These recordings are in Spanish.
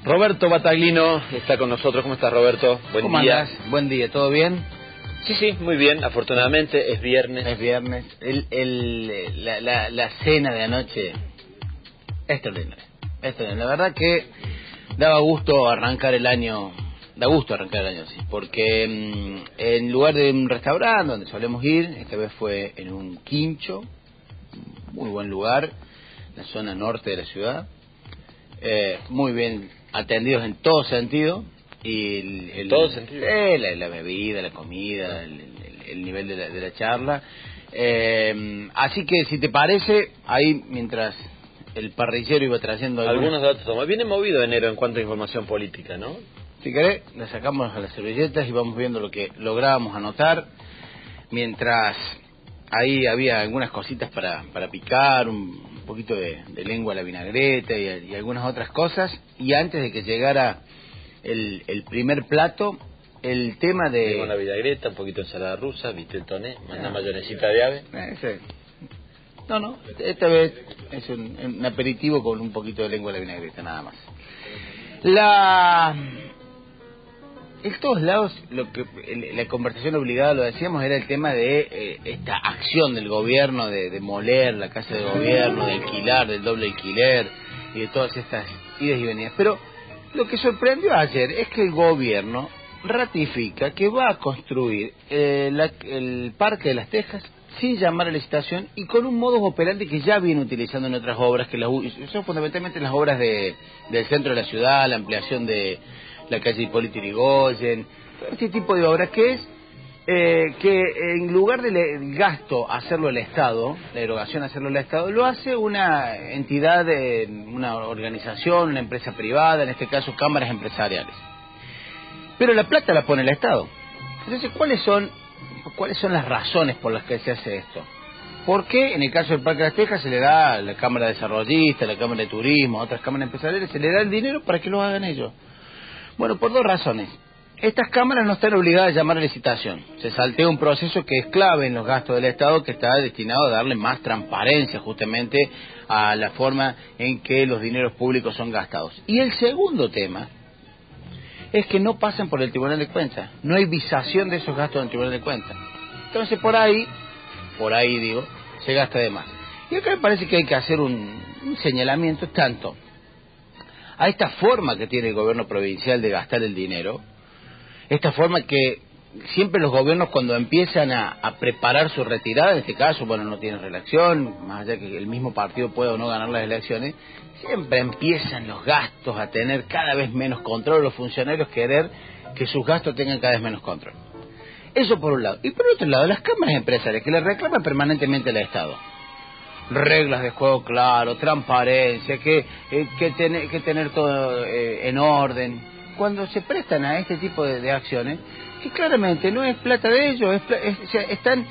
Roberto Battaglino está con nosotros. ¿Cómo estás, Roberto? Buen día. Andás? Buen día, ¿todo bien? Sí, muy bien, afortunadamente. Es viernes. Es viernes. La cena de anoche, extraordinaria. La verdad que daba gusto arrancar el año. Da gusto arrancar el año, sí. Porque en lugar de un restaurante donde solemos ir, esta vez fue en un quincho. Muy buen lugar, en la zona norte de la ciudad. Muy bien atendidos en todo sentido. Y ¿En todo sentido? La bebida, la comida, el nivel de la charla. Así que, si te parece, ahí mientras el parrillero iba trayendo algunos datos. Viene movido enero en cuanto a información política, ¿no? Si querés, le sacamos a las servilletas y vamos viendo lo que lográbamos anotar. Mientras ahí había algunas cositas para picar, un poquito de lengua a la vinagreta y algunas otras cosas. Y antes de que llegara el primer plato, el tema de... Con la vinagreta, un poquito de ensalada rusa, viste toné, una mayonesita de ave. No, esta vez es un aperitivo con un poquito de lengua a la vinagreta, nada más. En todos lados, la conversación obligada, lo decíamos, era el tema de esta acción del gobierno de demoler la casa de gobierno, de alquilar, del doble alquiler y de todas estas idas y venidas. Pero lo que sorprendió ayer es que el gobierno ratifica que va a construir el Parque de las Tejas sin llamar a licitación y con un modus operandi que ya viene utilizando en otras obras, que son fundamentalmente las obras del centro de la ciudad, la ampliación de la calle Hipólito Yrigoyen, este tipo de obras que es que en lugar del gasto hacerlo el Estado, la erogación hacerlo el Estado, lo hace una entidad, una organización, una empresa privada, en este caso cámaras empresariales. Pero la plata la pone el Estado. Entonces, ¿cuáles son las razones por las que se hace esto? ¿Por qué en el caso del Parque de las Tejas se le da a la Cámara Desarrollista, a la Cámara de Turismo, a otras cámaras empresariales, se le da el dinero para que lo hagan ellos? Bueno, por dos razones. Estas cámaras no están obligadas a llamar a licitación. Se saltea un proceso que es clave en los gastos del Estado, que está destinado a darle más transparencia justamente a la forma en que los dineros públicos son gastados. Y el segundo tema es que no pasan por el Tribunal de Cuentas. No hay visación de esos gastos en el Tribunal de Cuentas. Entonces por ahí digo, se gasta de más. Y acá me parece que hay que hacer un señalamiento tanto a esta forma que tiene el gobierno provincial de gastar el dinero, esta forma que siempre los gobiernos cuando empiezan a preparar su retirada, en este caso, bueno, no tiene reelección, más allá que el mismo partido pueda o no ganar las elecciones, siempre empiezan los gastos a tener cada vez menos control, los funcionarios querer que sus gastos tengan cada vez menos control. Eso por un lado. Y por otro lado, las cámaras empresariales que le reclaman permanentemente al Estado. Reglas de juego claro, transparencia, que tener todo en orden. Cuando se prestan a este tipo de acciones, que claramente no es plata de ellos, están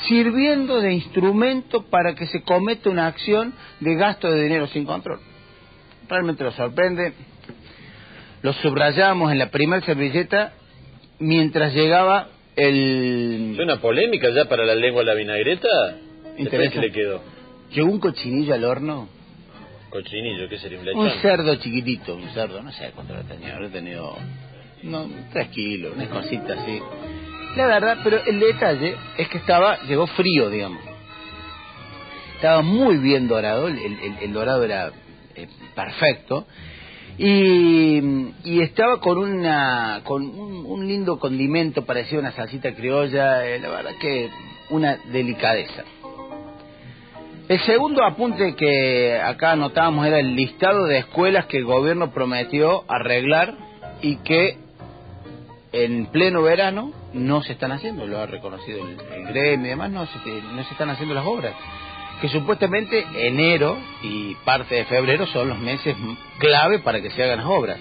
sirviendo de instrumento para que se cometa una acción de gasto de dinero sin control. Realmente lo sorprende. Lo subrayamos en la primera servilleta mientras llegaba el... ¿Es una polémica ya para la lengua de la vinagreta? Interesante. ¿Qué le quedó? Llegó un cochinillo al horno. ¿Cochinillo? ¿Qué sería? ¿Un lechón? Un cerdo chiquitito, no sé cuánto lo tenía, habré tenido 3 kilos, una cosita así. La verdad, pero el detalle es que llegó frío, digamos. Estaba muy bien dorado, el dorado era perfecto. Y estaba con un lindo condimento parecido a una salsita criolla, la verdad que una delicadeza. El segundo apunte que acá anotábamos era el listado de escuelas que el gobierno prometió arreglar y que en pleno verano no se están haciendo, lo ha reconocido el gremio y demás, no se están haciendo las obras. Que supuestamente enero y parte de febrero son los meses clave para que se hagan las obras.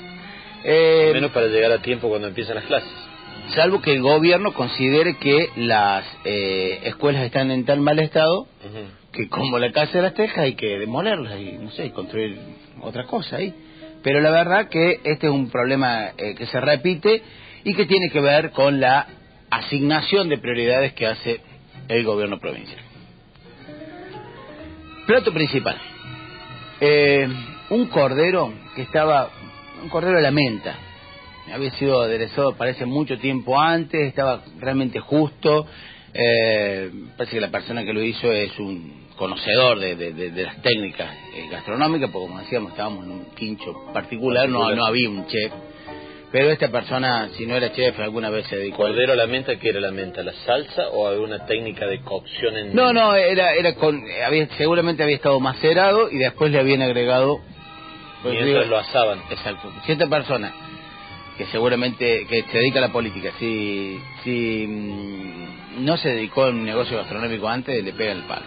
Menos para llegar a tiempo cuando empiezan las clases. Salvo que el gobierno considere que las escuelas están en tan mal estado que como la Casa de las Tejas hay que demolerlas y no sé, construir otra cosa ahí. Pero la verdad que este es un problema que se repite y que tiene que ver con la asignación de prioridades que hace el gobierno provincial. Plato principal. Un cordero que estaba un correo de la menta. Había sido aderezado, parece, mucho tiempo antes, estaba realmente justo. Parece que la persona que lo hizo es un conocedor de las técnicas gastronómicas, porque como decíamos, estábamos en un quincho particular. No había un chef. Pero esta persona, si no era chef, alguna vez se dedicó. ¿Cordero a la menta? ¿Qué era la menta? ¿La salsa o alguna técnica de cocción en...? No, seguramente había estado macerado y después le habían agregado... Mientras lo asaban. Exacto. Si esta persona, que seguramente que se dedica a la política, si no se dedicó a un negocio gastronómico antes, le pega el palo.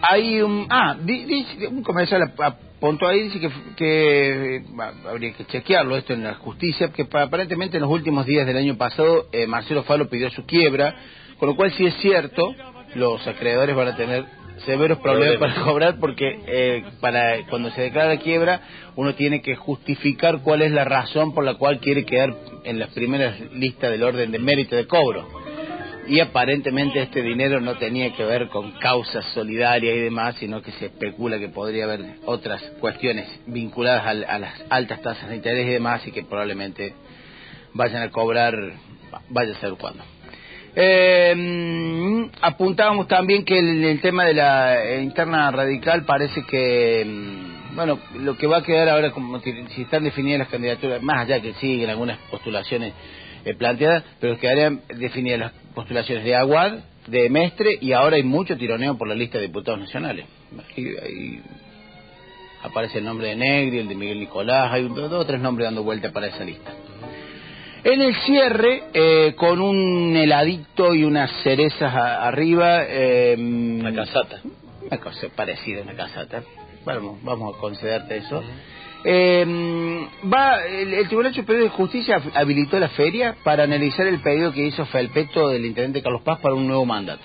Hay un comercial apuntó ahí, dice que habría que chequearlo esto en la justicia, que aparentemente en los últimos días del año pasado Marcelo Falo pidió su quiebra, con lo cual, si es cierto, los acreedores van a tener severos problemas para cobrar, porque para cuando se declara la quiebra uno tiene que justificar cuál es la razón por la cual quiere quedar en las primeras listas del orden de mérito de cobro. Y aparentemente este dinero no tenía que ver con causas solidarias y demás, sino que se especula que podría haber otras cuestiones vinculadas a las altas tasas de interés y demás, y que probablemente vayan a cobrar, vaya a ser cuándo. Apuntábamos también que el tema de la interna radical parece que, bueno, lo que va a quedar ahora, como si están definidas las candidaturas, más allá que siguen algunas postulaciones planteadas, pero quedarían definidas las postulaciones de Aguad, de Mestre, y ahora hay mucho tironeo por la lista de diputados nacionales. Ahí aparece el nombre de Negri, el de Miguel Nicolás, hay 2 o 3 nombres dando vuelta para esa lista. En el cierre, con un heladito y unas cerezas arriba... una casata. Una cosa parecida a una casata. Bueno, vamos a concederte eso. El Tribunal Superior de Justicia habilitó la feria para analizar el pedido que hizo Felpeto, del intendente Carlos Paz, para un nuevo mandato.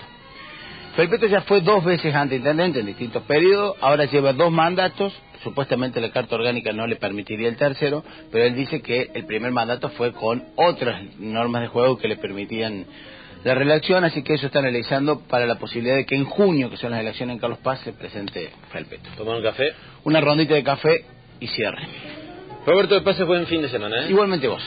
Felpeto ya fue 2 veces anteintendente en distintos periodos, ahora lleva 2 mandatos. Supuestamente la Carta Orgánica no le permitiría el tercero, pero él dice que el primer mandato fue con otras normas de juego que le permitían la reelección, así que eso está analizando para la posibilidad de que en junio, que son las elecciones en Carlos Paz, se presente Felpeto. ¿Tomar un café? Una rondita de café y cierre. Roberto, de paso, buen fin de semana, ¿eh? Igualmente vos.